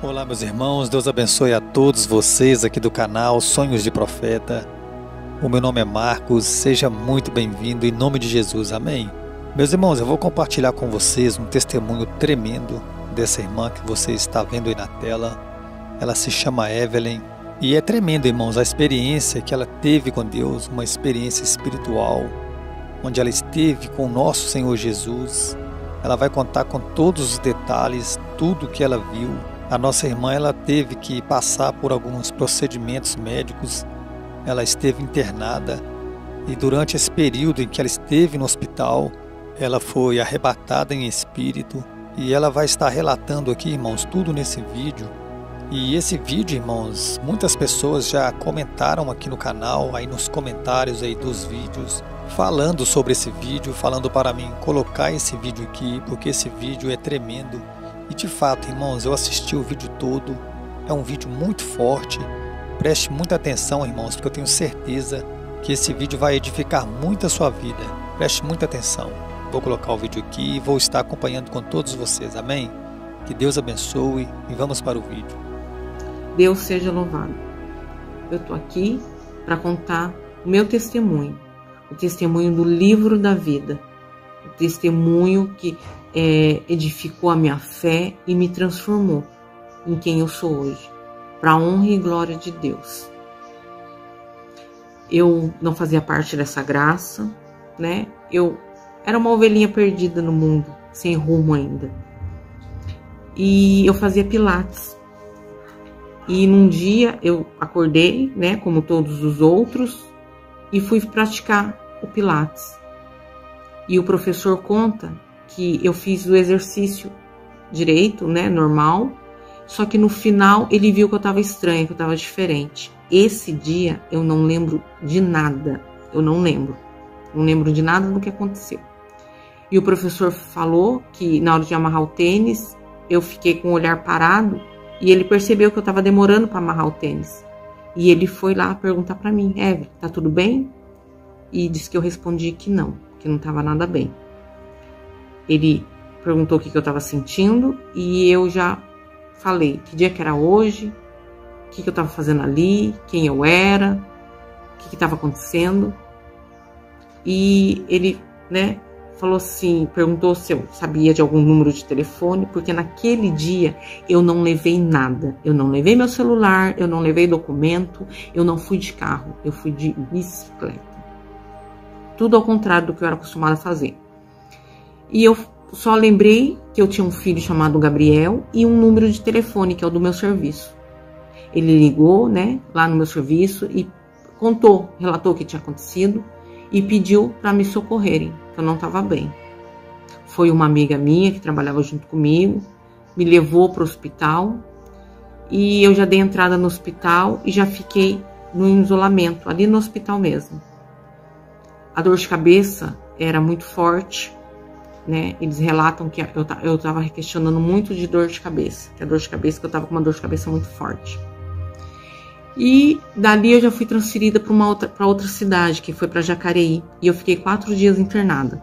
Olá, meus irmãos, Deus abençoe a todos vocês aqui do canal Sonhos de Profeta. O meu nome é Marcos, seja muito bem-vindo em nome de Jesus, amém? Meus irmãos, eu vou compartilhar com vocês um testemunho tremendo dessa irmã que você está vendo aí na tela. Ela se chama Evelyn e é tremendo, irmãos, a experiência que ela teve com Deus, uma experiência espiritual, onde ela esteve com o nosso Senhor Jesus. Ela vai contar com todos os detalhes, tudo que ela viu. A nossa irmã, ela teve que passar por alguns procedimentos médicos, ela esteve internada e durante esse período em que ela esteve no hospital, ela foi arrebatada em espírito e ela vai estar relatando aqui, irmãos, tudo nesse vídeo. E esse vídeo, irmãos, muitas pessoas já comentaram aqui no canal, aí nos comentários aí dos vídeos, falando sobre esse vídeo, falando para mim colocar esse vídeo aqui, porque esse vídeo é tremendo. E de fato, irmãos, eu assisti o vídeo todo, é um vídeo muito forte. Preste muita atenção, irmãos, porque eu tenho certeza que esse vídeo vai edificar muito a sua vida. Preste muita atenção. Vou colocar o vídeo aqui e vou estar acompanhando com todos vocês, amém? Que Deus abençoe e vamos para o vídeo. Deus seja louvado. Eu estou aqui para contar o meu testemunho, o testemunho do livro da vida, o testemunho que edificou a minha fé e me transformou em quem eu sou hoje, para a honra e glória de Deus. Eu não fazia parte dessa graça, né? Eu era uma ovelhinha perdida no mundo, sem rumo ainda. E eu fazia pilates. E num dia eu acordei, né, como todos os outros, e fui praticar o pilates. E o professor conta que eu fiz o exercício direito, né, normal, só que no final ele viu que eu estava estranha, que eu estava diferente. Esse dia eu não lembro de nada, não lembro de nada do que aconteceu. E o professor falou que na hora de amarrar o tênis, eu fiquei com o olhar parado e ele percebeu que eu estava demorando para amarrar o tênis. E ele foi lá perguntar para mim, Evelyn, tá tudo bem? E disse que eu respondi que não estava nada bem. Ele perguntou o que eu estava sentindo e eu já falei que dia que era hoje, o que eu estava fazendo ali, quem eu era, o que estava acontecendo. E ele, né, falou assim, perguntou se eu sabia de algum número de telefone, porque naquele dia eu não levei nada. Eu não levei meu celular, eu não levei documento, eu não fui de carro, eu fui de bicicleta. Tudo ao contrário do que eu era acostumada a fazer. E eu só lembrei que eu tinha um filho chamado Gabriel e um número de telefone, que é o do meu serviço. Ele ligou, né, lá no meu serviço e relatou o que tinha acontecido e pediu para me socorrerem, que eu não estava bem. Foi uma amiga minha que trabalhava junto comigo, me levou para o hospital e eu já dei entrada no hospital e já fiquei no isolamento, ali no hospital mesmo. A dor de cabeça era muito forte, né? Eles relatam que eu estava questionando muito de dor de cabeça, que eu estava com uma dor de cabeça muito forte. E dali eu já fui transferida para outra cidade, que foi para Jacareí, e eu fiquei 4 dias internada.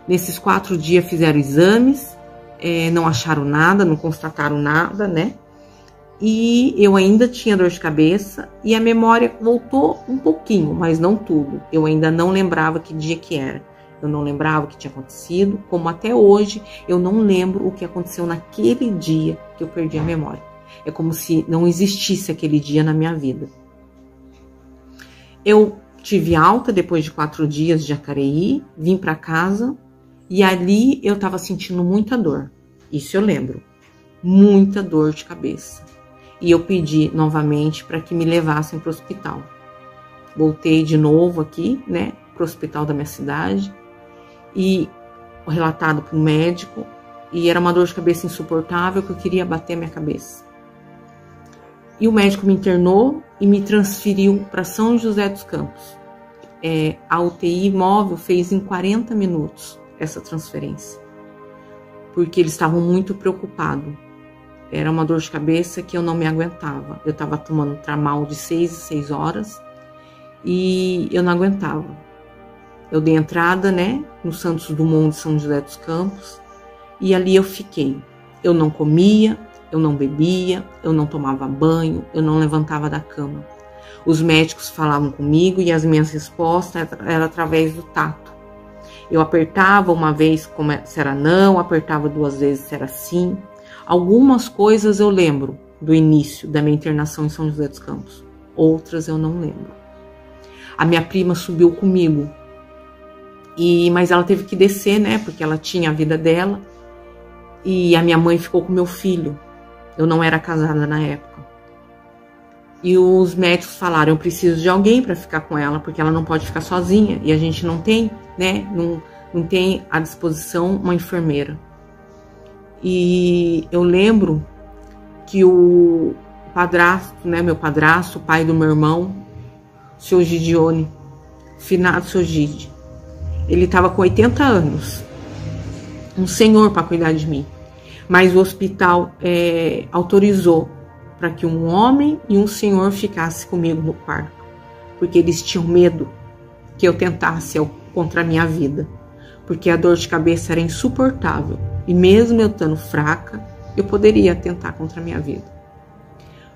Nesses 4 dias fizeram exames, não acharam nada, não constataram nada, né? E eu ainda tinha dor de cabeça e a memória voltou um pouquinho, mas não tudo. Eu ainda não lembrava que dia que era. Eu não lembrava o que tinha acontecido, como até hoje eu não lembro o que aconteceu naquele dia que eu perdi a memória. É como se não existisse aquele dia na minha vida. Eu tive alta depois de 4 dias de Jacareí, vim para casa e ali eu estava sentindo muita dor. Isso eu lembro. Muita dor de cabeça. E eu pedi novamente para que me levassem para o hospital. Voltei de novo aqui, né, para o hospital da minha cidade e relatado para o médico. E era uma dor de cabeça insuportável que eu queria bater a minha cabeça. E o médico me internou e me transferiu para São José dos Campos. A UTI móvel fez em 40 minutos essa transferência, porque eles estavam muito preocupados. Era uma dor de cabeça que eu não me aguentava. Eu estava tomando Tramal de 6 em 6 horas e eu não aguentava. Eu dei entrada, né, no Santos Dumont de São José dos Campos e ali eu fiquei. Eu não comia, eu não bebia, eu não tomava banho, eu não levantava da cama. Os médicos falavam comigo e as minhas respostas eram através do tato. Eu apertava uma vez se era não, apertava 2 vezes se era sim. Algumas coisas eu lembro do início da minha internação em São José dos Campos. Outras eu não lembro. A minha prima subiu comigo. Mas ela teve que descer, né? Porque ela tinha a vida dela. E a minha mãe ficou com meu filho. Eu não era casada na época. E os médicos falaram, eu preciso de alguém para ficar com ela, porque ela não pode ficar sozinha. E a gente não tem, né? Não tem à disposição uma enfermeira. E eu lembro que o padrasto, né? Meu padrasto, o pai do meu irmão, o seu Gideone, finado seu Gide, ele estava com 80 anos. Um senhor para cuidar de mim. Mas o hospital autorizou para que um homem e um senhor ficassem comigo no quarto, porque eles tinham medo que eu tentasse contra a minha vida, porque a dor de cabeça era insuportável, e mesmo eu estando fraca, eu poderia tentar contra a minha vida.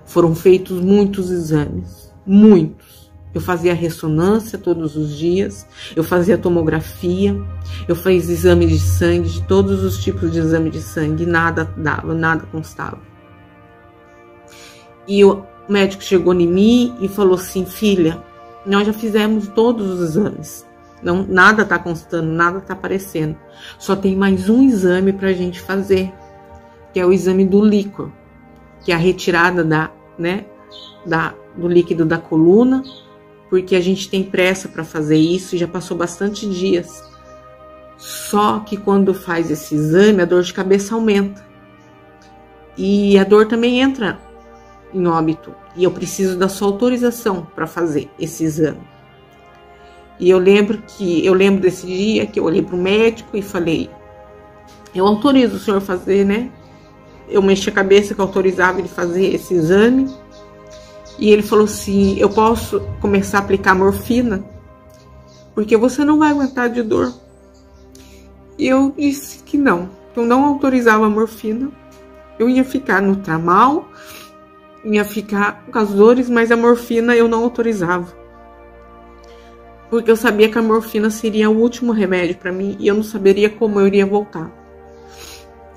Foram feitos muitos exames, muitos. Eu fazia ressonância todos os dias, eu fazia tomografia, eu fazia exame de sangue, de todos os tipos de exame de sangue, nada dava, nada constava. E o médico chegou em mim e falou assim, filha, nós já fizemos todos os exames. Não, nada está constando, nada está aparecendo. Só tem mais um exame para a gente fazer, que é o exame do líquor, que é a retirada do líquido da coluna, porque a gente tem pressa para fazer isso e já passou bastante dias. Só que quando faz esse exame, a dor de cabeça aumenta. E a dor também entra em óbito, e eu preciso da sua autorização para fazer esse exame. E eu lembro desse dia que eu olhei para o médico e falei, eu autorizo o senhor fazer, né? Eu mexi a cabeça que eu autorizava ele fazer esse exame, e ele falou assim, eu posso começar a aplicar morfina, porque você não vai aguentar de dor. E eu disse que não, eu não autorizava a morfina, eu ia ficar no tramal, ia ficar com as dores, mas a morfina eu não autorizava. Porque eu sabia que a morfina seria o último remédio para mim e eu não saberia como eu iria voltar.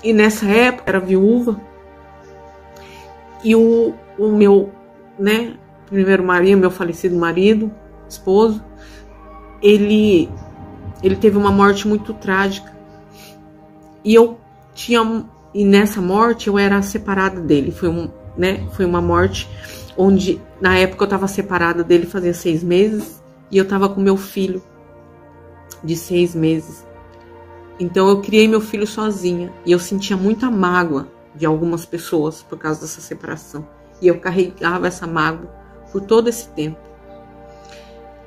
E nessa época eu era viúva e o meu, né, primeiro marido, meu falecido marido, esposo, ele teve uma morte muito trágica. E nessa morte eu era separada dele. Foi uma morte onde, na época, eu estava separada dele fazia 6 meses e eu estava com meu filho de 6 meses. Então, eu criei meu filho sozinha e eu sentia muita mágoa de algumas pessoas por causa dessa separação. E eu carregava essa mágoa por todo esse tempo.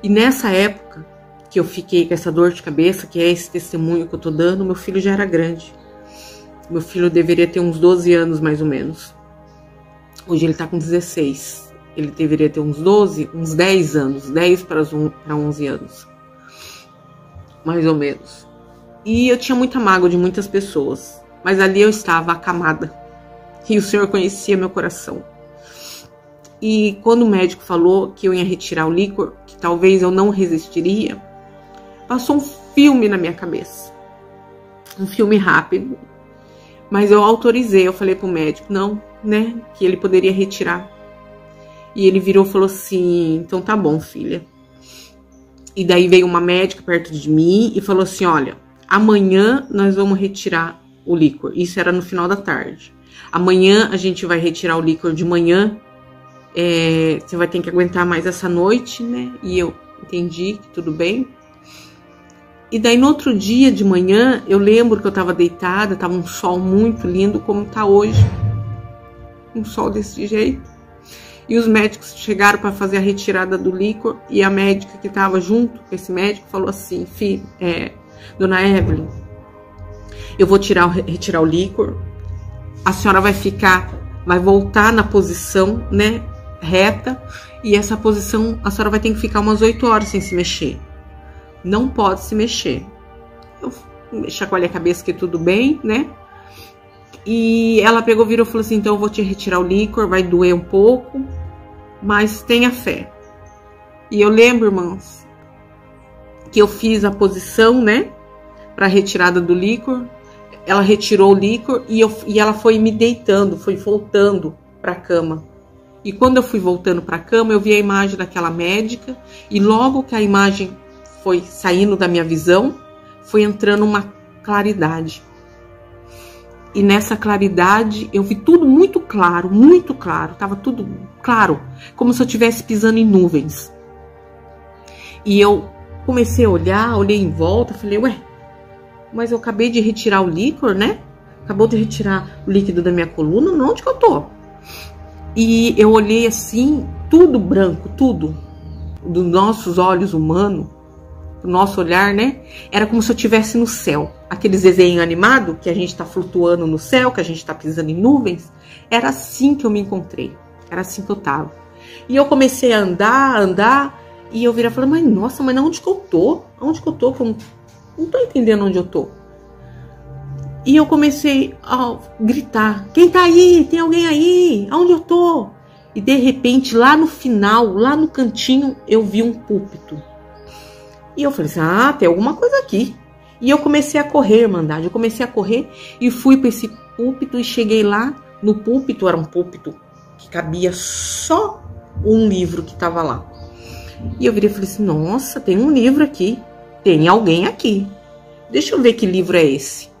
E nessa época que eu fiquei com essa dor de cabeça, que é esse testemunho que eu tô dando, meu filho já era grande. Meu filho deveria ter uns 12 anos, mais ou menos. Hoje ele tá com 16. Ele deveria ter uns 10 anos. 10 para 11 anos. Mais ou menos. E eu tinha muita mágoa de muitas pessoas. Mas ali eu estava acamada. E o Senhor conhecia meu coração. E quando o médico falou que eu ia retirar o líquor, que talvez eu não resistiria, passou um filme na minha cabeça. Um filme rápido. Mas eu autorizei, eu falei pro médico, não, né, que ele poderia retirar. E ele virou e falou assim, então tá bom, filha. E daí veio uma médica perto de mim e falou assim, olha, amanhã nós vamos retirar o líquor. Isso era no final da tarde. Amanhã a gente vai retirar o líquor de manhã. Você vai ter que aguentar mais essa noite, né? E eu entendi que tudo bem. E daí no outro dia de manhã, eu lembro que eu tava deitada, tava um sol muito lindo, como tá hoje. Um sol desse jeito. E os médicos chegaram para fazer a retirada do líquor, e a médica que tava junto com esse médico falou assim, Dona Evelyn, eu vou retirar o líquor, a senhora vai voltar na posição, né, reta, e essa posição a senhora vai ter que ficar umas 8 horas sem se mexer. Não pode se mexer. Eu chacoalhei a cabeça que tudo bem, né? E ela pegou, virou e falou assim: então eu vou te retirar o líquor, vai doer um pouco, mas tenha fé. E eu lembro, irmãos, que eu fiz a posição, né, para retirada do líquor. Ela retirou o líquor e ela foi me deitando, foi voltando para a cama. E quando eu fui voltando para a cama, eu vi a imagem daquela médica, e logo que a imagem foi saindo da minha visão, foi entrando uma claridade. E nessa claridade eu vi tudo muito claro, estava tudo claro, como se eu estivesse pisando em nuvens. E eu comecei a olhar, olhei em volta, falei, ué, mas eu acabei de retirar o líquor, né? Acabou de retirar o líquido da minha coluna, onde que eu tô? E eu olhei assim, tudo branco, tudo, dos nossos olhos humanos, o nosso olhar, né? Era como se eu estivesse no céu. Aqueles desenhos animados que a gente tá flutuando no céu, que a gente tá pisando em nuvens. Era assim que eu me encontrei. Era assim que eu tava. E eu comecei a andar, e eu virei e falei, mas nossa, mas onde que eu tô? Onde que eu tô? Eu não tô entendendo onde eu tô. E eu comecei a gritar, quem tá aí? Tem alguém aí? Aonde eu tô? E de repente, lá no final, lá no cantinho, eu vi um púlpito. E eu falei assim, tem alguma coisa aqui. E eu comecei a correr, Irmandade. Eu comecei a correr e fui para esse púlpito e cheguei lá. No púlpito, era um púlpito que cabia só um livro que estava lá. E eu virei e falei assim, nossa, tem um livro aqui. Tem alguém aqui. Deixa eu ver que livro é esse.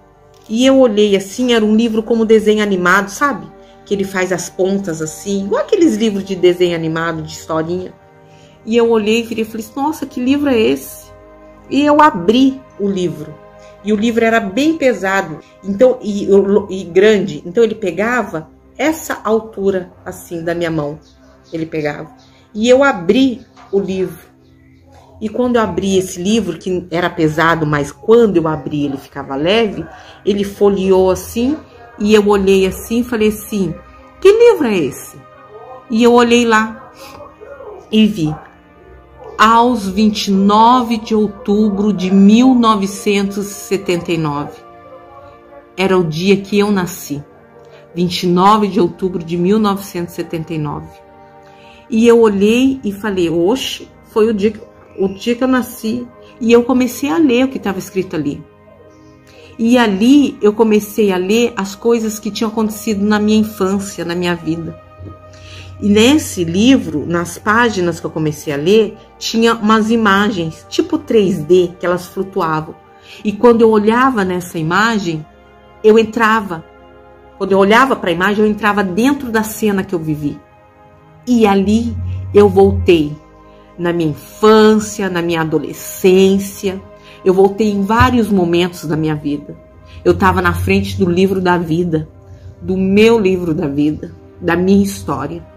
E eu olhei assim, era um livro como desenho animado, sabe? Que ele faz as pontas assim, igual aqueles livros de desenho animado, de historinha. E eu olhei e virei e falei, nossa, que livro é esse? E eu abri o livro. E o livro era bem pesado, então e grande. Então ele pegava essa altura assim da minha mão. Ele pegava. E eu abri o livro. E quando eu abri esse livro, que era pesado, mas quando eu abri ele ficava leve, ele folheou assim, e eu olhei assim e falei assim, que livro é esse? E eu olhei lá e vi. Aos 29 de outubro de 1979. Era o dia que eu nasci. 29 de outubro de 1979. E eu olhei e falei, oxe, foi o dia que eu nasci. E eu comecei a ler o que estava escrito ali. E ali eu comecei a ler as coisas que tinham acontecido na minha infância, na minha vida. E nesse livro, nas páginas que eu comecei a ler, tinha umas imagens, tipo 3D, que elas flutuavam. E quando eu olhava nessa imagem, eu entrava. Quando eu olhava para a imagem, eu entrava dentro da cena que eu vivi. E ali eu voltei. Na minha infância, na minha adolescência. Eu voltei em vários momentos da minha vida. Eu estava na frente do livro da vida. Do meu livro da vida. Da minha história.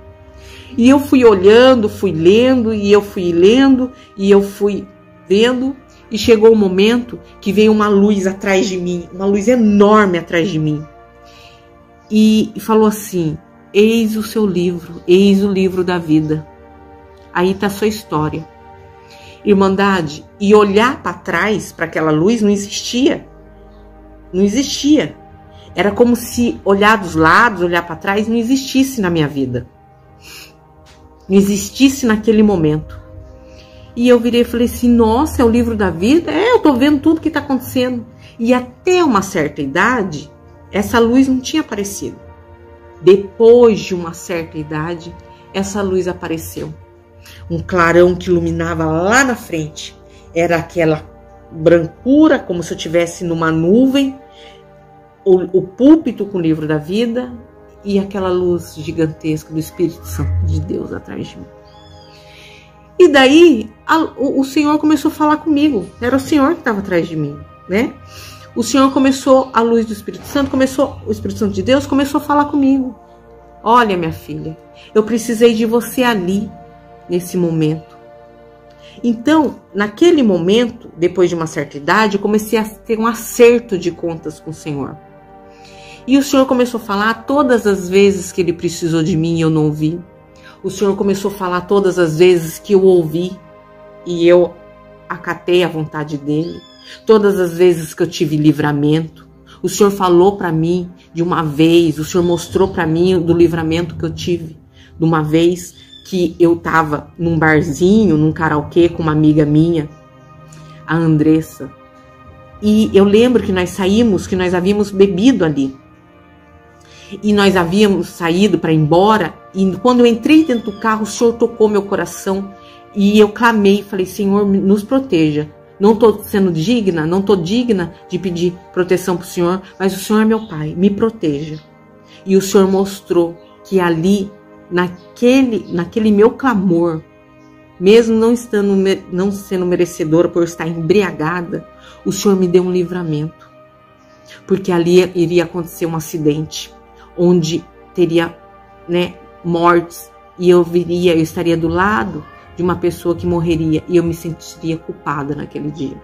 E eu fui olhando, fui lendo, e eu fui lendo, e eu fui vendo, e chegou um momento que veio uma luz atrás de mim, uma luz enorme atrás de mim. E falou assim, eis o seu livro, eis o livro da vida. Aí está a sua história. Irmandade, e olhar para trás, para aquela luz, não existia. Não existia. Era como se olhar dos lados, olhar para trás, não existisse na minha vida. Não existisse naquele momento. E eu virei e falei assim, nossa, é o livro da vida? Eu tô vendo tudo que tá acontecendo. E até uma certa idade, essa luz não tinha aparecido. Depois de uma certa idade, essa luz apareceu. Um clarão que iluminava lá na frente. Era aquela brancura, como se eu estivesse numa nuvem. O púlpito com o livro da vida. E aquela luz gigantesca do Espírito Santo de Deus atrás de mim. E daí, o Senhor começou a falar comigo. Era o Senhor que estava atrás de mim, né? O Senhor começou, a luz do Espírito Santo, o Espírito Santo de Deus começou a falar comigo. Olha, minha filha, eu precisei de você ali, nesse momento. Então, naquele momento, depois de uma certa idade, eu comecei a ter um acerto de contas com o Senhor. E o Senhor começou a falar todas as vezes que Ele precisou de mim e eu não ouvi. O Senhor começou a falar todas as vezes que eu ouvi e eu acatei a vontade dEle. Todas as vezes que eu tive livramento. O Senhor falou para mim de uma vez, o Senhor mostrou para mim do livramento que eu tive. De uma vez que eu estava num barzinho, num karaokê com uma amiga minha, a Andressa. E eu lembro que nós saímos, que nós havíamos bebido ali. E nós havíamos saído para ir embora. E quando eu entrei dentro do carro, o Senhor tocou meu coração. E eu clamei, falei, Senhor, nos proteja. Não estou sendo digna, não estou digna de pedir proteção para o Senhor, mas o Senhor é meu Pai, me proteja. E o Senhor mostrou que ali, naquele meu clamor, mesmo não sendo merecedora por estar embriagada, o Senhor me deu um livramento. Porque ali iria acontecer um acidente, onde teria, mortes, e eu estaria do lado de uma pessoa que morreria, e eu me sentiria culpada naquele dia.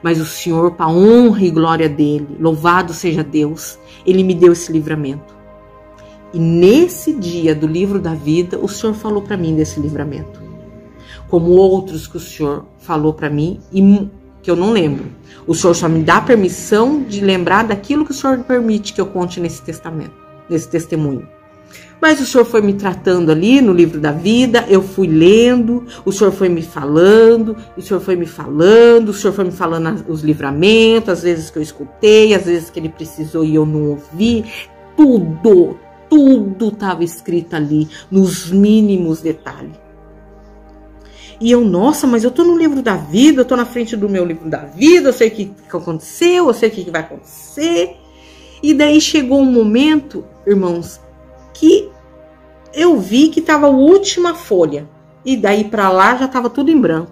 Mas o Senhor, para a honra e glória dele, louvado seja Deus, ele me deu esse livramento. E nesse dia do livro da vida, o Senhor falou para mim desse livramento. Como outros que o Senhor falou para mim, e que eu não lembro. O Senhor só me dá permissão de lembrar daquilo que o Senhor permite que eu conte nesse testemunho. Mas o Senhor foi me tratando ali no livro da vida, eu fui lendo, o Senhor foi me falando, o Senhor foi me falando os livramentos, às vezes que eu escutei, às vezes que ele precisou e eu não ouvi. Tudo estava escrito ali, nos mínimos detalhes. E eu, nossa, mas eu tô no livro da vida, eu tô na frente do meu livro da vida, eu sei o que aconteceu, eu sei o que vai acontecer. E daí chegou um momento, irmãos, que eu vi que tava a última folha. E daí pra lá já tava tudo em branco.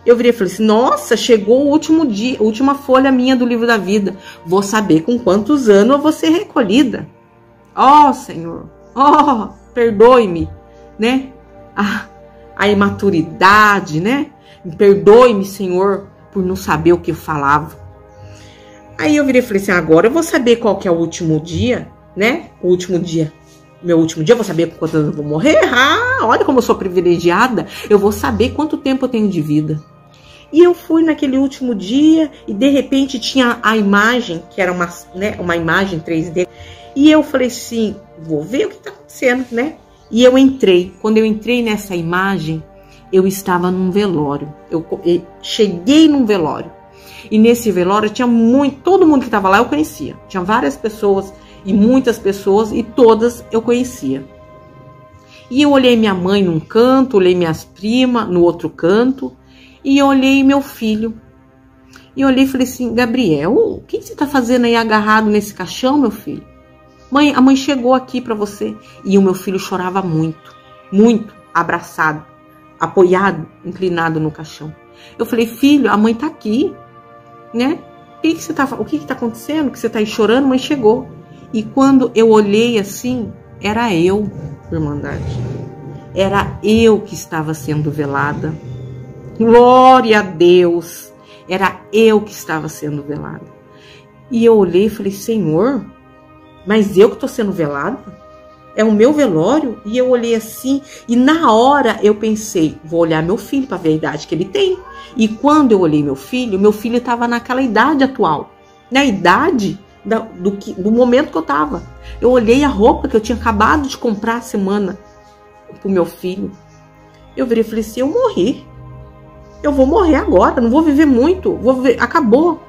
Eu virei e falei assim, nossa, chegou o último dia, a última folha minha do livro da vida. Vou saber com quantos anos eu vou ser recolhida. Ó, Senhor, perdoe-me, né? A imaturidade, né? Perdoe-me, Senhor, por não saber o que eu falava. Aí eu virei e falei assim, agora eu vou saber qual que é o último dia, né? O último dia. Meu último dia, eu vou saber com quantos anos eu vou morrer. Olha como eu sou privilegiada. Eu vou saber quanto tempo eu tenho de vida. E eu fui naquele último dia e de repente tinha a imagem, que era uma imagem 3D. E eu falei assim, vou ver o que tá acontecendo, né? E eu entrei. Quando eu entrei nessa imagem, eu estava num velório. Eu cheguei num velório. E nesse velório tinha todo mundo que estava lá eu conhecia. Tinha várias pessoas e muitas pessoas e todas eu conhecia. E eu olhei minha mãe num canto, olhei minhas primas no outro canto e eu olhei meu filho. E eu olhei e falei assim, Gabriel, o que você está fazendo aí agarrado nesse caixão, meu filho? Mãe, a mãe chegou aqui para você. E o meu filho chorava muito, muito, abraçado, apoiado, inclinado no caixão. Eu falei, filho, a mãe tá aqui, né? O que tá acontecendo? Que você tá aí chorando? Mãe chegou. E quando eu olhei assim, era eu, Irmandade. Era eu que estava sendo velada. Glória a Deus. Era eu que estava sendo velada. E eu olhei e falei, Senhor, mas eu que estou sendo velada? É o meu velório? E eu olhei assim, e na hora eu pensei, vou olhar meu filho para ver a idade que ele tem. E quando eu olhei meu filho estava naquela idade atual. Na idade do momento que eu estava. Eu olhei a roupa que eu tinha acabado de comprar a semana pro meu filho. Eu virei e falei assim, eu morri. Eu vou morrer agora, não vou viver muito. Acabou.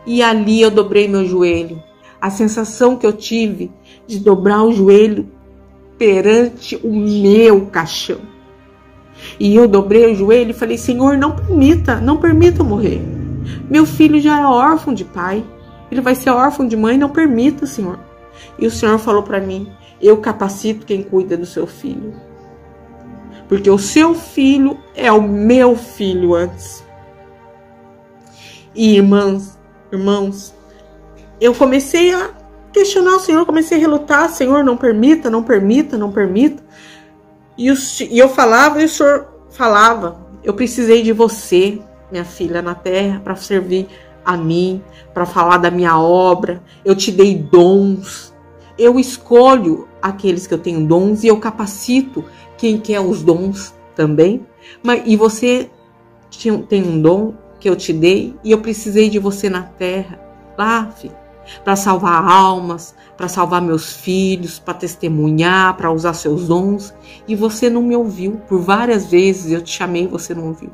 E ali eu dobrei meu joelho. A sensação que eu tive de dobrar o joelho perante o meu caixão. E eu dobrei o joelho e falei, Senhor, não permita eu morrer. Meu filho já é órfão de pai. Ele vai ser órfão de mãe, não permita, Senhor. E o Senhor falou para mim, eu capacito quem cuida do seu filho. Porque o seu filho é o meu filho antes. E irmãos, eu comecei a questionar o Senhor, comecei a relutar, Senhor, não permita. E eu falava e o Senhor falava, eu precisei de você, minha filha, na terra, para servir a mim, para falar da minha obra. Eu te dei dons, eu escolho aqueles que eu tenho dons e eu capacito quem quer os dons também. E você tem um dom que eu te dei e eu precisei de você na terra. Lá, filho, para salvar almas, para salvar meus filhos, para testemunhar, para usar seus dons, e você não me ouviu. Por várias vezes eu te chamei e você não ouviu.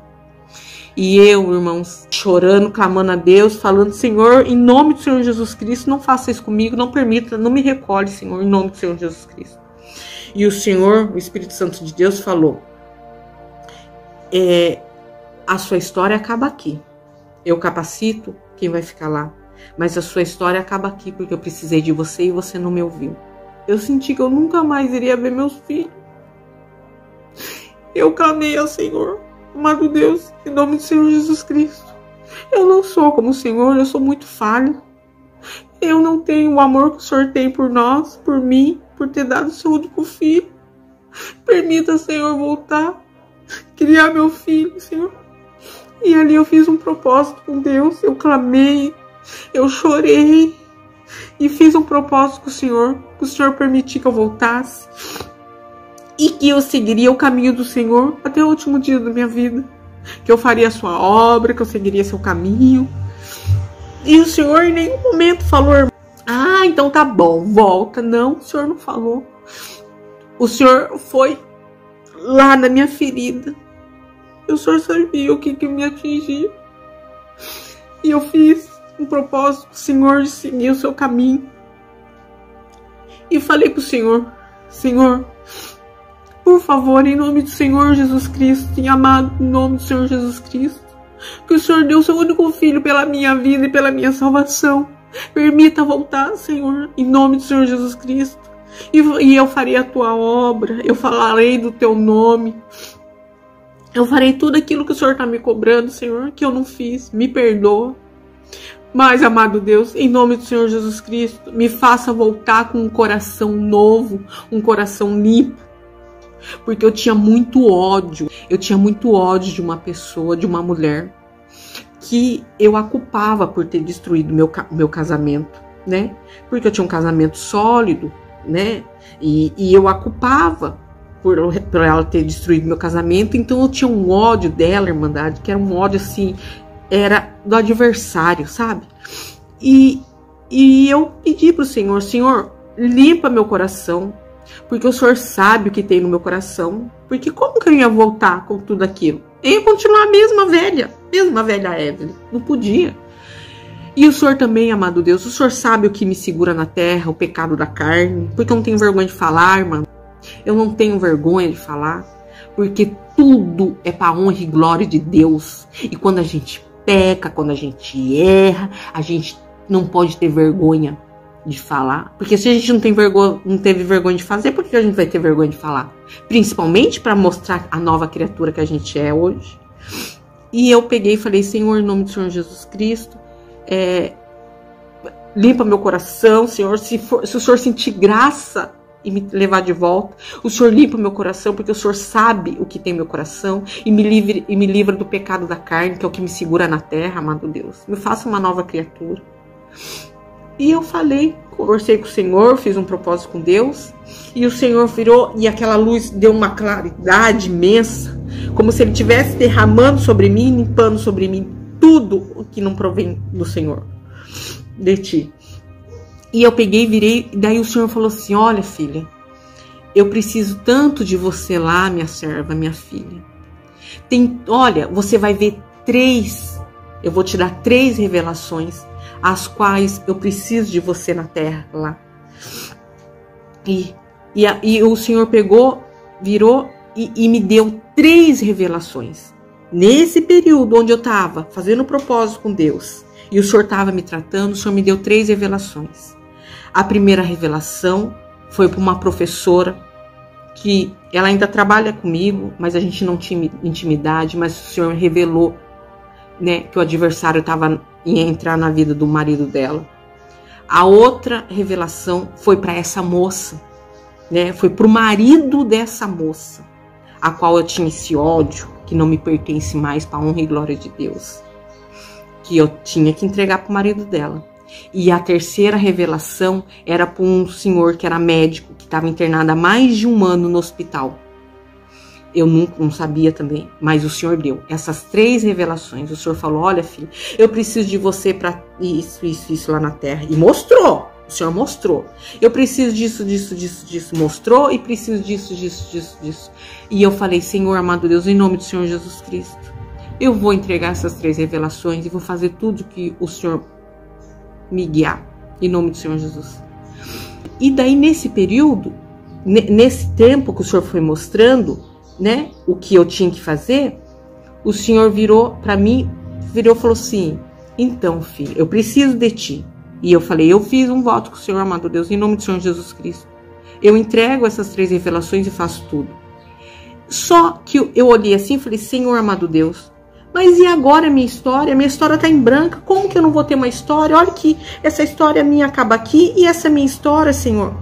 E eu, irmãos, chorando, clamando a Deus, falando: Senhor, em nome do Senhor Jesus Cristo, não faça isso comigo, não permita, não me recolhe, Senhor, em nome do Senhor Jesus Cristo. E o Senhor, o Espírito Santo de Deus, falou: a sua história acaba aqui. Eu capacito quem vai ficar lá, mas a sua história acaba aqui, porque eu precisei de você e você não me ouviu. Eu senti que eu nunca mais iria ver meus filhos. Eu clamei ao Senhor: amado Deus, em nome do Senhor Jesus Cristo, eu não sou como o Senhor, eu sou muito falho. Eu não tenho o amor que o Senhor tem por nós, por mim, por ter dado o seu único filho. Permita, Senhor, voltar, criar meu filho, Senhor. E ali eu fiz um propósito com Deus, eu clamei, eu chorei e fiz um propósito com o Senhor permitir que eu voltasse e que eu seguiria o caminho do Senhor até o último dia da minha vida, que eu faria a sua obra, que eu seguiria seu caminho. E o Senhor em nenhum momento falou: ah, então tá bom, volta. Não, o Senhor não falou. O Senhor foi lá na minha ferida. O Senhor sabia o que me atingia. E eu fiz um propósito com o Senhor de seguir o seu caminho. E falei pro Senhor: Senhor, por favor, em nome do Senhor Jesus Cristo, e amado em nome do Senhor Jesus Cristo, que o Senhor deu o seu único filho pela minha vida e pela minha salvação. Permita voltar, Senhor, em nome do Senhor Jesus Cristo. E eu farei a tua obra, eu falarei do teu nome. Eu farei tudo aquilo que o Senhor está me cobrando, Senhor, que eu não fiz. Me perdoa. Mas, amado Deus, em nome do Senhor Jesus Cristo, me faça voltar com um coração novo, um coração limpo. Porque eu tinha muito ódio. Eu tinha muito ódio de uma pessoa, de uma mulher, que eu a culpava por ter destruído meu casamento, né? Porque eu tinha um casamento sólido, né? E eu a culpava por ela ter destruído meu casamento. Então eu tinha um ódio dela, Irmandade, que era um ódio assim, era do adversário, sabe? E eu pedi pro Senhor: Senhor, limpa meu coração, porque o Senhor sabe o que tem no meu coração. Porque como que eu ia voltar com tudo aquilo? Eu ia continuar a mesma velha Evelyn. Não podia. E o Senhor também, amado Deus, o Senhor sabe o que me segura na terra, o pecado da carne. Porque eu não tenho vergonha de falar, irmã. Eu não tenho vergonha de falar. Porque tudo é para honra e glória de Deus. E quando a gente peca, quando a gente erra, a gente não pode ter vergonha de falar. Porque se a gente não teve vergonha de fazer, por que a gente vai ter vergonha de falar? Principalmente para mostrar a nova criatura que a gente é hoje. E eu peguei e falei: Senhor, em nome do Senhor Jesus Cristo, limpa meu coração, Senhor. Se o Senhor sentir graça e me levar de volta, o Senhor limpa meu coração, porque o Senhor sabe o que tem no meu coração, e me livra do pecado da carne, que é o que me segura na terra, amado Deus. Me faça uma nova criatura. E eu conversei com o Senhor, fiz um propósito com Deus, e o Senhor virou, e aquela luz deu uma claridade imensa, como se Ele estivesse derramando sobre mim, limpando sobre mim tudo o que não provém do Senhor, de ti. E eu peguei, virei, e daí o Senhor falou assim: olha, filha, eu preciso tanto de você lá, minha serva, minha filha. Olha, você vai ver eu vou te dar 3 revelações, as quais eu preciso de você na terra lá. E o Senhor pegou, virou e me deu 3 revelações. Nesse período onde eu estava fazendo propósito com Deus e o Senhor estava me tratando, o Senhor me deu 3 revelações. A primeira revelação foi para uma professora que ela ainda trabalha comigo, mas a gente não tinha intimidade, mas o Senhor revelou, né, que o adversário ia entrar na vida do marido dela. A outra revelação foi para essa moça, né, foi para o marido dessa moça, a qual eu tinha esse ódio, que não me pertence mais, para a honra e glória de Deus, que eu tinha que entregar para o marido dela. E a terceira revelação era para um senhor que era médico, que estava internado há mais de 1 ano no hospital. Eu não sabia também, mas o Senhor deu essas 3 revelações. O Senhor falou, olha, filho, eu preciso de você para isso lá na terra. E mostrou, o Senhor mostrou. Eu preciso disso. Mostrou e preciso disso. E eu falei, Senhor, amado Deus, em nome do Senhor Jesus Cristo, eu vou entregar essas 3 revelações e vou fazer tudo que o Senhor me guiar, em nome do Senhor Jesus. E daí, nesse período, nesse tempo que o Senhor foi mostrando, né, o que eu tinha que fazer, o Senhor virou para mim, e falou assim, então, filho, eu preciso de ti. E eu falei, eu fiz um voto com o Senhor, amado Deus, em nome do Senhor Jesus Cristo. Eu entrego essas 3 revelações e faço tudo. Só que eu olhei assim e falei, Senhor, amado Deus, mas e agora a minha história? A minha história tá em branco, como que eu não vou ter uma história? Olha que essa história minha acaba aqui e essa minha história, Senhor.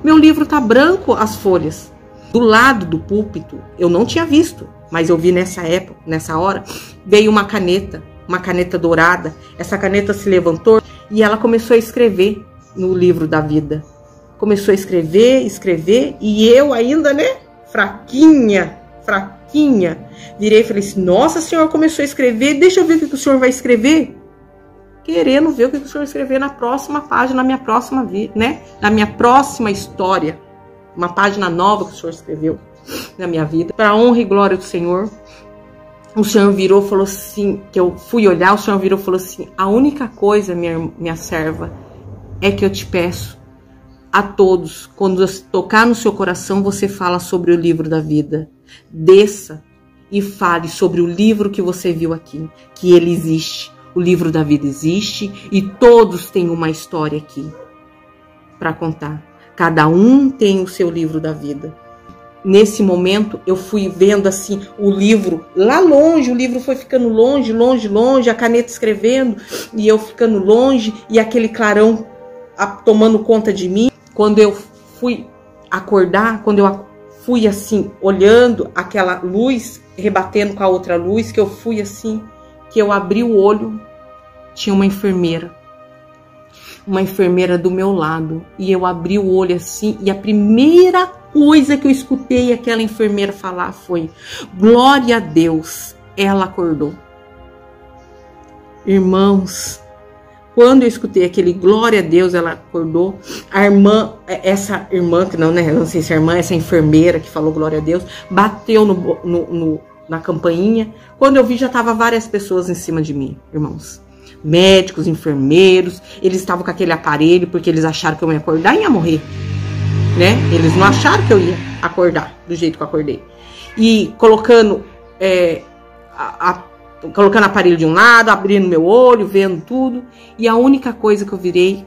Meu livro tá branco, as folhas. Do lado do púlpito, eu não tinha visto, mas eu vi nessa época, nessa hora, veio uma caneta dourada. Essa caneta se levantou e ela começou a escrever no livro da vida. Começou a escrever, e eu ainda, né, fraquinha, virei e falei assim, nossa, Senhor, começou a escrever, deixa eu ver o que o Senhor vai escrever. Querendo ver o que o Senhor vai escrever na próxima página, na minha próxima vida, né, na minha próxima história. Uma página nova que o Senhor escreveu na minha vida. Para a honra e glória do Senhor, o Senhor virou e falou assim, que eu fui olhar, o Senhor virou e falou assim, a única coisa, minha serva, é que eu te peço a todos, quando tocar no seu coração, você fala sobre o livro da vida. Desça e fale sobre o livro que você viu aqui, que ele existe. O livro da vida existe e todos têm uma história aqui para contar. Cada um tem o seu livro da vida. Nesse momento, eu fui vendo assim o livro lá longe, o livro foi ficando longe, a caneta escrevendo, e eu ficando longe, e aquele clarão tomando conta de mim. Quando eu fui acordar, quando eu fui assim, olhando aquela luz, rebatendo com a outra luz, que eu fui assim, que eu abri o olho, tinha uma enfermeira do meu lado, e eu abri o olho assim, e a primeira coisa que eu escutei aquela enfermeira falar foi, glória a Deus, ela acordou. Irmãos, quando eu escutei aquele glória a Deus, ela acordou, essa irmã, que não, né, não sei se é irmã, essa enfermeira que falou glória a Deus, bateu na campainha. Quando eu vi, já tava várias pessoas em cima de mim, irmãos. Médicos, enfermeiros, eles estavam com aquele aparelho porque eles acharam que eu ia acordar e ia morrer, né? Eles não acharam que eu ia acordar do jeito que eu acordei. E colocando aparelho de um lado, abrindo meu olho, vendo tudo. E a única coisa que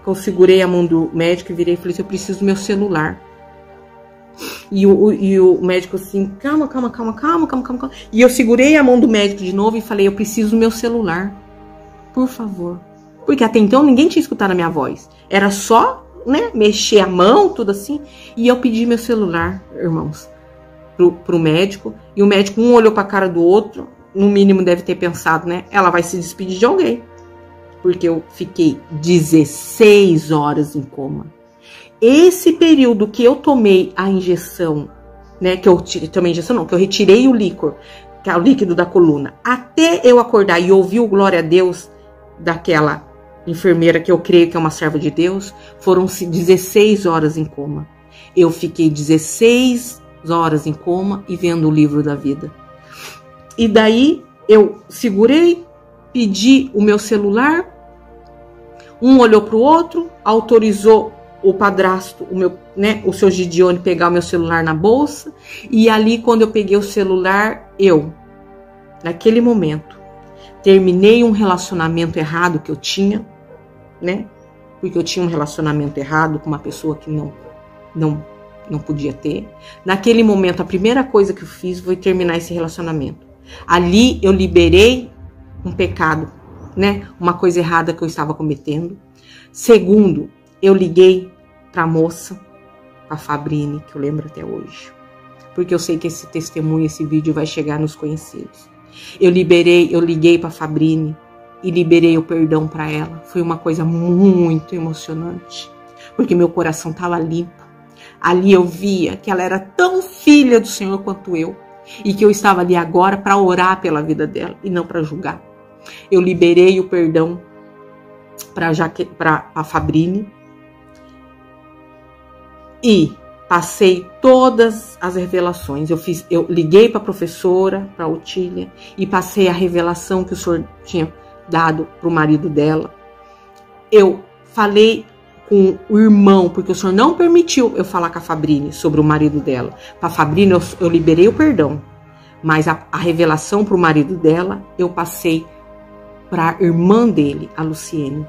eu segurei a mão do médico e virei e falei assim, eu preciso do meu celular. E o médico assim, calma. E eu segurei a mão do médico de novo e falei, eu preciso do meu celular. Por favor. Porque até então ninguém tinha escutado a minha voz. Era só, né, mexer a mão, tudo assim. E eu pedi meu celular, irmãos, pro médico. E o médico, um olhou pra cara do outro. No mínimo deve ter pensado, né, ela vai se despedir de alguém. Porque eu fiquei 16 horas em coma. Esse período que eu tomei a injeção, né, que eu retirei o líquor, que é o líquido da coluna, até eu acordar e ouvir o glória a Deus daquela enfermeira que eu creio que é uma serva de Deus, foram 16 horas em coma. Eu fiquei 16 horas em coma e vendo o livro da vida. E daí eu segurei, pedi o meu celular, um olhou para o outro, autorizou o padrasto, o seu Gideone, pegar o meu celular na bolsa. E ali, quando eu peguei o celular, naquele momento, terminei um relacionamento errado que eu tinha, né? Porque eu tinha um relacionamento errado com uma pessoa que não podia ter. Naquele momento, a primeira coisa que eu fiz foi terminar esse relacionamento. Ali eu liberei um pecado, né? Uma coisa errada que eu estava cometendo. Segundo, eu liguei para a moça, a Fabrine, que eu lembro até hoje. Porque eu sei que esse testemunho, esse vídeo vai chegar nos conhecidos. Eu liguei para a Fabrine e liberei o perdão para ela. Foi uma coisa muito emocionante, porque meu coração estava limpo. Ali eu via que ela era tão filha do Senhor quanto eu. e que eu estava ali agora para orar pela vida dela e não para julgar. Eu liberei o perdão para a Fabrine e passei todas as revelações. Eu liguei para a professora, para a Otília, e passei a revelação que o senhor tinha dado para o marido dela. Eu falei com o irmão, porque o senhor não permitiu eu falar com a Fabrine sobre o marido dela. Para a Fabrine eu liberei o perdão, mas a revelação para o marido dela eu passei para a irmã dele, a Luciene,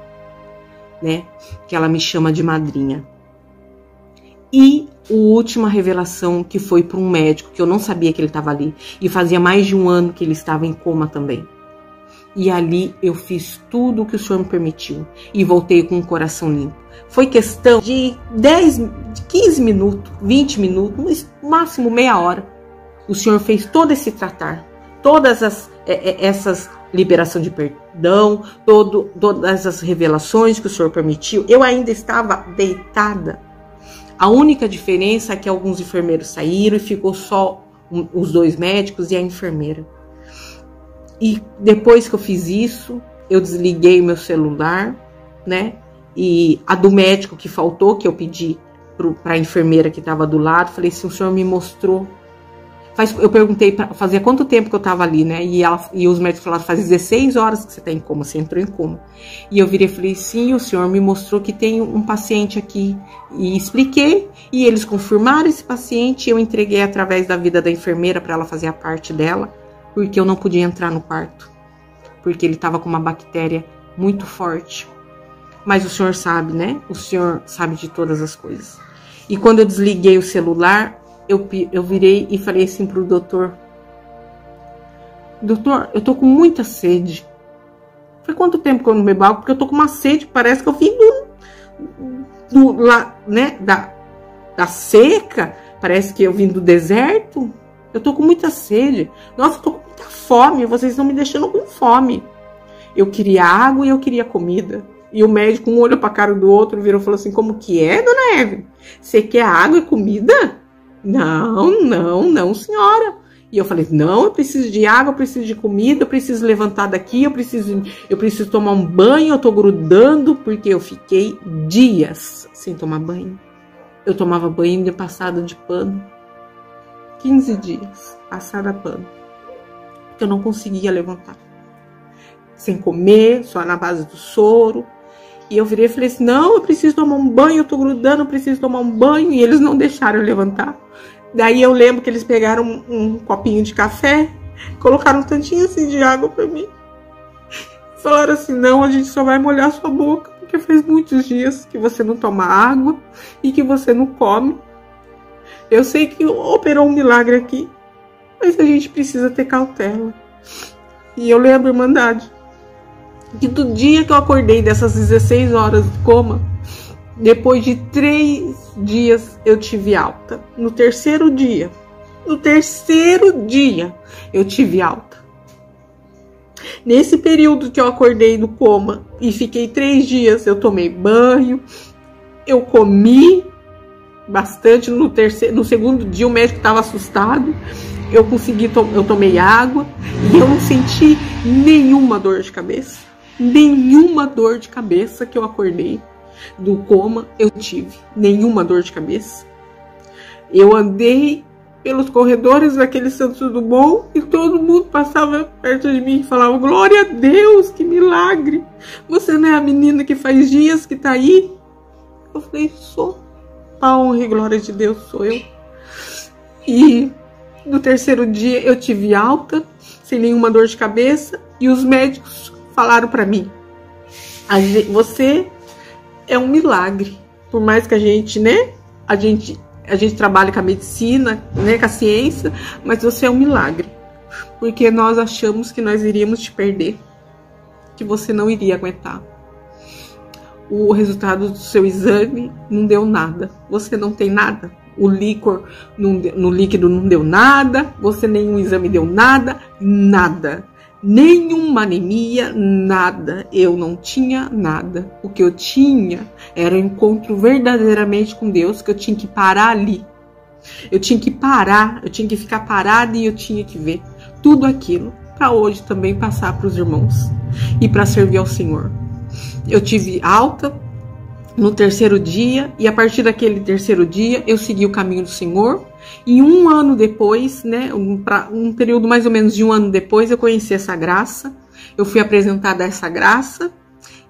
né? Que ela me chama de madrinha. E a última revelação que foi para um médico, que eu não sabia que ele estava ali, e fazia mais de 1 ano que ele estava em coma também. E ali eu fiz tudo o que o senhor me permitiu e voltei com o coração limpo. Foi questão de 15 minutos, 20 minutos, no máximo meia hora. O senhor fez todo esse tratar, todas essas liberação de perdão, todas as revelações que o senhor permitiu. Eu ainda estava deitada. A única diferença é que alguns enfermeiros saíram e ficou só os 2 médicos e a enfermeira. E depois que eu fiz isso, eu desliguei meu celular, né? E a do médico que faltou, que eu pedi para a enfermeira que estava do lado, falei assim, o senhor me mostrou. Eu perguntei, fazia quanto tempo que eu estava ali, né? E os médicos falaram, faz 16 horas que você está em coma, você entrou em coma. E eu virei e falei, sim, o senhor me mostrou que tem um paciente aqui. E expliquei, e eles confirmaram esse paciente, eu entreguei através da vida da enfermeira para ela fazer a parte dela, porque eu não podia entrar no quarto, porque ele estava com uma bactéria muito forte. Mas o senhor sabe, né? O senhor sabe de todas as coisas. E quando eu desliguei o celular, eu virei e falei assim pro doutor, eu tô com muita sede. Foi quanto tempo que eu não bebo água? Porque eu tô com uma sede, parece que eu vim da seca, parece que eu vim do deserto. Eu tô com muita sede. Nossa, eu tô com muita fome, vocês estão me deixando com fome. Eu queria água e eu queria comida. E o médico, um olhou pra cara do outro, virou e falou assim, como que é, dona Evelyn? Você quer água e comida? Não, senhora. E eu falei, não, eu preciso de água, eu preciso de comida, eu preciso levantar daqui, eu preciso tomar um banho, eu tô grudando, porque eu fiquei dias sem tomar banho. Eu tomava banho de passada de pano. 15 dias, passada a pano. Porque eu não conseguia levantar. Sem comer, só na base do soro. E eu virei e falei assim, não, eu preciso tomar um banho, eu tô grudando, eu preciso tomar um banho. E eles não deixaram eu levantar. Daí eu lembro que eles pegaram um copinho de café, colocaram um tantinho assim de água pra mim. Falaram assim, não, a gente só vai molhar sua boca, porque faz muitos dias que você não toma água e que você não come. Eu sei que operou um milagre aqui, mas a gente precisa ter cautela. E eu lembro, Irmandade, que do dia que eu acordei dessas 16 horas de coma, depois de 3 dias eu tive alta. No terceiro dia eu tive alta. Nesse período que eu acordei do coma e fiquei 3 dias, eu tomei banho, eu comi bastante. No segundo dia o médico estava assustado. Eu tomei água e eu não senti nenhuma dor de cabeça. Nenhuma dor de cabeça que eu acordei do coma eu tive. Nenhuma dor de cabeça. Eu andei pelos corredores daquele Santos Dumont e todo mundo passava perto de mim e falava, glória a Deus, que milagre. Você não é a menina que faz dias que tá aí? Eu falei, sou. A honra e glória de Deus sou eu. E no terceiro dia eu tive alta, sem nenhuma dor de cabeça, e os médicos falaram para mim, você é um milagre. Por mais que a gente trabalha com a medicina, né, com a ciência, mas você é um milagre. Porque nós achamos que nós iríamos te perder, que você não iria aguentar. O resultado do seu exame não deu nada. Você não tem nada. O líquido não deu nada. Você nenhum exame deu nada. Nada. Nenhuma anemia, nada. Eu não tinha nada. O que eu tinha era um encontro verdadeiramente com Deus, que eu tinha que parar ali. Eu tinha que parar, eu tinha que ficar parada e eu tinha que ver tudo aquilo para hoje também passar para os irmãos e para servir ao Senhor. Eu tive alta no terceiro dia e a partir daquele terceiro dia eu segui o caminho do Senhor. E um ano depois, né, um período mais ou menos de um ano depois, eu conheci essa graça. Eu fui apresentada a essa graça.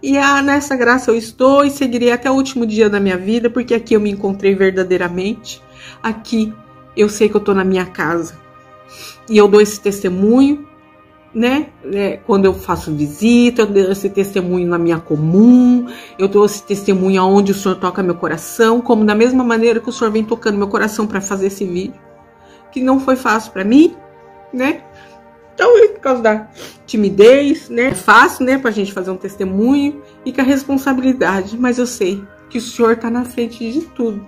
E nessa graça eu estou e seguirei até o último dia da minha vida, porque aqui eu me encontrei verdadeiramente. Aqui eu sei que eu estou na minha casa. E eu dou esse testemunho, né? Quando eu faço visita, eu dou esse testemunho na minha comum, eu dou esse testemunho aonde o Senhor toca meu coração, como da mesma maneira que o Senhor vem tocando meu coração para fazer esse vídeo, que não foi fácil para mim, né? Talvez por causa da timidez, né? É fácil, né, pra gente fazer um testemunho e com a responsabilidade, mas eu sei que o Senhor tá na frente de tudo.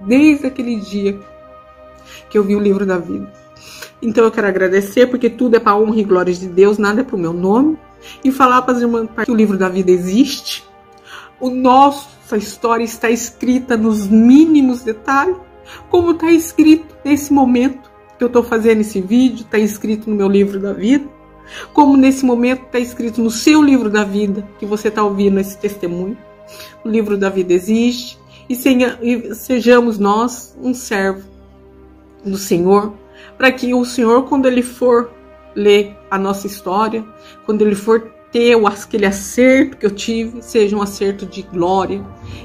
Desde aquele dia que eu vi o livro da vida. Então eu quero agradecer, porque tudo é para honra e glória de Deus, nada é para o meu nome. E falar para as irmãs que o livro da vida existe. Nossa história está escrita nos mínimos detalhes, como está escrito nesse momento que eu estou fazendo esse vídeo, está escrito no meu livro da vida, como nesse momento está escrito no seu livro da vida, que você está ouvindo esse testemunho. O livro da vida existe e sejamos nós um servo do Senhor, para que o Senhor, quando Ele for ler a nossa história, quando Ele for ter aquele acerto que eu tive, seja um acerto de glória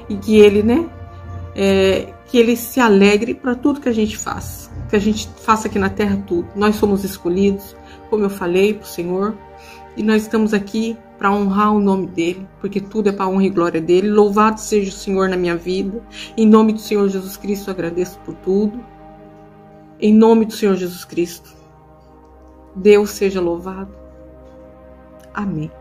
e que Ele, né, que Ele se alegre para tudo que a gente faça. Que a gente faça aqui na terra tudo. Nós somos escolhidos, como eu falei para o Senhor, e nós estamos aqui para honrar o nome dEle, porque tudo é para a honra e glória dEle. Louvado seja o Senhor na minha vida. Em nome do Senhor Jesus Cristo, eu agradeço por tudo. Em nome do Senhor Jesus Cristo. Deus seja louvado. Amém.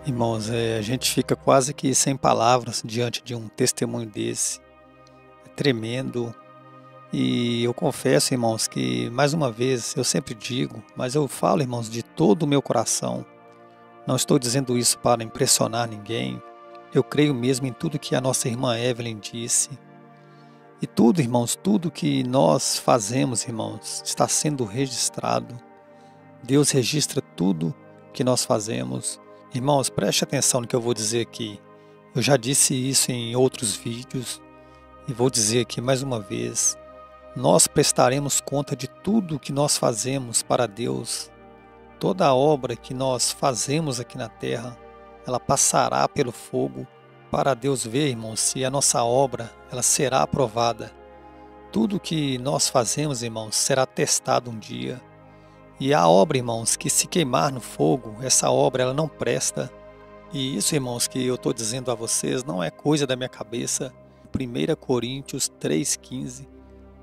Irmãos, a gente fica quase que sem palavras diante de um testemunho desse. É tremendo. E eu confesso, irmãos, que mais uma vez eu sempre digo, mas eu falo, irmãos, de todo o meu coração. Não estou dizendo isso para impressionar ninguém. Eu creio mesmo em tudo que a nossa irmã Evelyn disse. E tudo, irmãos, tudo que nós fazemos, irmãos, está sendo registrado. Deus registra tudo que nós fazemos. Irmãos, preste atenção no que eu vou dizer aqui. Eu já disse isso em outros vídeos e vou dizer aqui mais uma vez. Nós prestaremos conta de tudo que nós fazemos para Deus. Toda a obra que nós fazemos aqui na terra, ela passará pelo fogo para Deus ver, irmãos, se a nossa obra ela será aprovada. Tudo que nós fazemos, irmãos, será testado um dia. E a obra, irmãos, que se queimar no fogo, essa obra ela não presta. E isso, irmãos, que eu estou dizendo a vocês não é coisa da minha cabeça. 1 Coríntios 3,15.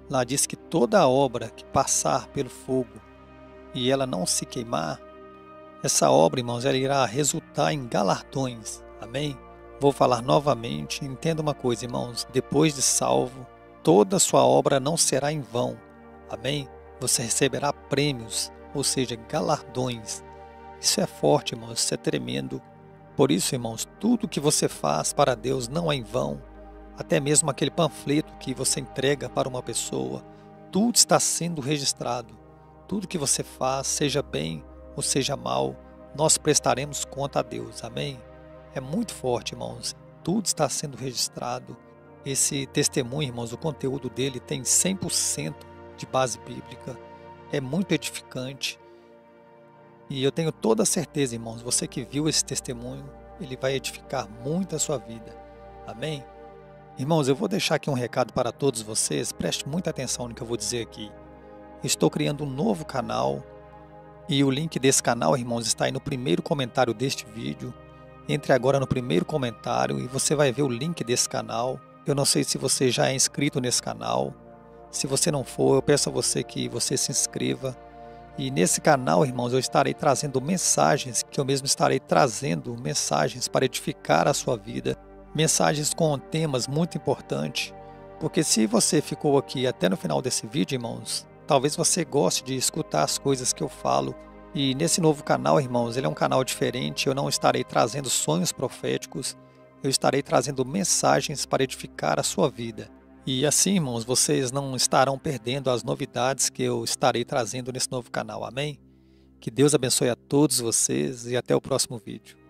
Lá diz que toda obra que passar pelo fogo e ela não se queimar, essa obra, irmãos, ela irá resultar em galardões. Amém? Vou falar novamente, entenda uma coisa, irmãos, depois de salvo, toda a sua obra não será em vão. Amém? Você receberá prêmios, ou seja, galardões. Isso é forte, irmãos, isso é tremendo. Por isso, irmãos, tudo que você faz para Deus não é em vão. Até mesmo aquele panfleto que você entrega para uma pessoa, tudo está sendo registrado. Tudo que você faz, seja bem ou seja mal, nós prestaremos conta a Deus. Amém? É muito forte, irmãos. Tudo está sendo registrado. Esse testemunho, irmãos, o conteúdo dele tem 100% de base bíblica. É muito edificante. E eu tenho toda a certeza, irmãos, você que viu esse testemunho, ele vai edificar muito a sua vida. Amém? Irmãos, eu vou deixar aqui um recado para todos vocês, preste muita atenção no que eu vou dizer aqui. Estou criando um novo canal e o link desse canal, irmãos, está aí no primeiro comentário deste vídeo. Entre agora no primeiro comentário e você vai ver o link desse canal. Eu não sei se você já é inscrito nesse canal. Se você não for, eu peço a você que você se inscreva. E nesse canal, irmãos, eu estarei trazendo mensagens, que eu mesmo estarei trazendo mensagens para edificar a sua vida. Mensagens com temas muito importantes, porque se você ficou aqui até no final desse vídeo, irmãos, talvez você goste de escutar as coisas que eu falo. E nesse novo canal, irmãos, ele é um canal diferente, eu não estarei trazendo sonhos proféticos, eu estarei trazendo mensagens para edificar a sua vida. E assim, irmãos, vocês não estarão perdendo as novidades que eu estarei trazendo nesse novo canal. Amém? Que Deus abençoe a todos vocês e até o próximo vídeo.